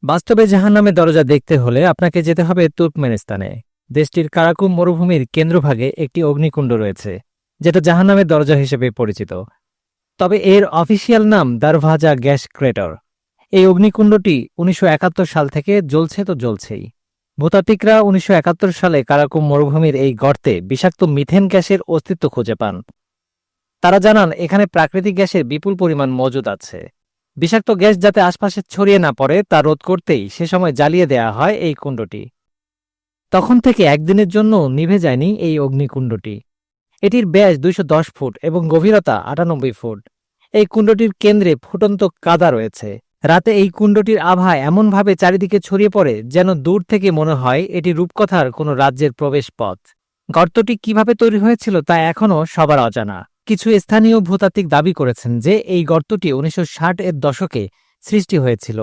বাস্তবে জাহান্নামের দরজা দেখতে হলে আপনাকে যেতে হবে তুর্কমেনিস্তানে। দেশটির কারাকুম মরুভূমির কেন্দ্রভাগে একটি অগ্নিকুণ্ড রয়েছে, যেটা জাহান্নামের দরজা হিসেবে পরিচিত। তবে এর অফিসিয়াল নাম দারভাজা গ্যাস ক্রেটর। এই অগ্নিকুণ্ডটি ১৯৭১ সাল থেকে জ্বলছে তো জ্বলছেই। ভূতাত্ত্বিকরা ১৯৭১ সালে কারাকুম মরুভূমির এই গর্তে বিষাক্ত মিথেন গ্যাসের অস্তিত্ব খুঁজে পান। তারা জানান এখানে প্রাকৃতিক গ্যাসের বিপুল পরিমাণ মজুদ আছে। বিষাক্ত গ্যাস যাতে আশপাশে ছড়িয়ে না পড়ে তা রোধ করতেই সে সময় জ্বালিয়ে দেয়া হয় এই কুণ্ডটি। তখন থেকে একদিনের জন্য নিভে যায়নি এই অগ্নিকুণ্ডটি। এটির ব্যাস ২১০ ফুট এবং গভীরতা ৯৮ ফুট। এই কুণ্ডটির কেন্দ্রে ফুটন্ত কাদা রয়েছে। রাতে এই কুণ্ডটির আভা এমনভাবে চারিদিকে ছড়িয়ে পড়ে যেন দূর থেকে মনে হয় এটি রূপকথার কোনো রাজ্যের প্রবেশ পথ। গর্তটি কিভাবে তৈরি হয়েছিল তা এখনও সবার অজানা। কিছু স্থানীয় ভূতাত্ত্বিক দাবি করেছেন যে এই গর্তটি ১৯৬০-এর দশকে সৃষ্টি হয়েছিল।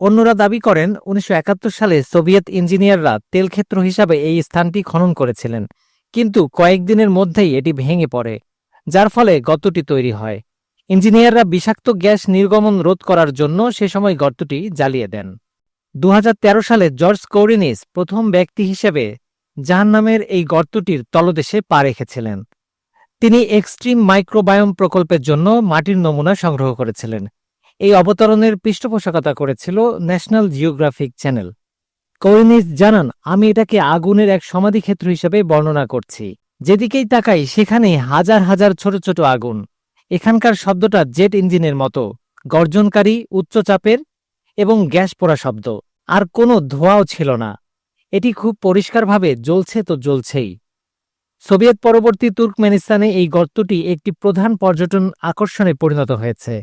অন্যরা দাবি করেন ১৯৭১ সালে সোভিয়েত ইঞ্জিনিয়াররা তেলক্ষেত্র হিসাবে এই স্থানটি খনন করেছিলেন, কিন্তু কয়েকদিনের মধ্যেই এটি ভেঙে পড়ে, যার ফলে গর্তটি তৈরি হয়। ইঞ্জিনিয়াররা বিষাক্ত গ্যাস নির্গমন রোধ করার জন্য সে সময় গর্তটি জ্বালিয়ে দেন। ২০১৩ সালে জর্জ কৌরিনিস প্রথম ব্যক্তি হিসেবে জাহান্নামের এই গর্তটির তলদেশে পা রেখেছিলেন। তিনি এক্সট্রিম মাইক্রোবায়োম প্রকল্পের জন্য মাটির নমুনা সংগ্রহ করেছিলেন। এই অবতরণের পৃষ্ঠপোষকতা করেছিল ন্যাশনাল জিওগ্রাফিক চ্যানেল। কৌরিনিস জানান, আমি এটাকে আগুনের এক সমাধিক্ষেত্র হিসেবে বর্ণনা করছি। যেদিকেই তাকাই সেখানেই হাজার হাজার ছোট ছোট আগুন। এখানকার শব্দটা জেট ইঞ্জিনের মতো, গর্জনকারী, উচ্চচাপের এবং গ্যাস পোড়া শব্দ। আর কোনো ধোঁয়াও ছিল না। এটি খুব পরিষ্কারভাবে জ্বলছে তো জ্বলছেই। সোভিয়েত পরবর্তী তুর্কমেনিস্তানে এই গর্তটি একটি প্রধান পর্যটন আকর্ষণে পরিণত হয়েছে।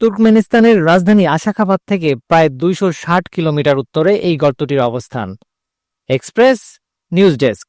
তুর্কমেনিস্তানের রাজধানী আশাখাবাদ থেকে প্রায় ২৬০ কিলোমিটার উত্তরে এই গর্তটির অবস্থান। Express news desk.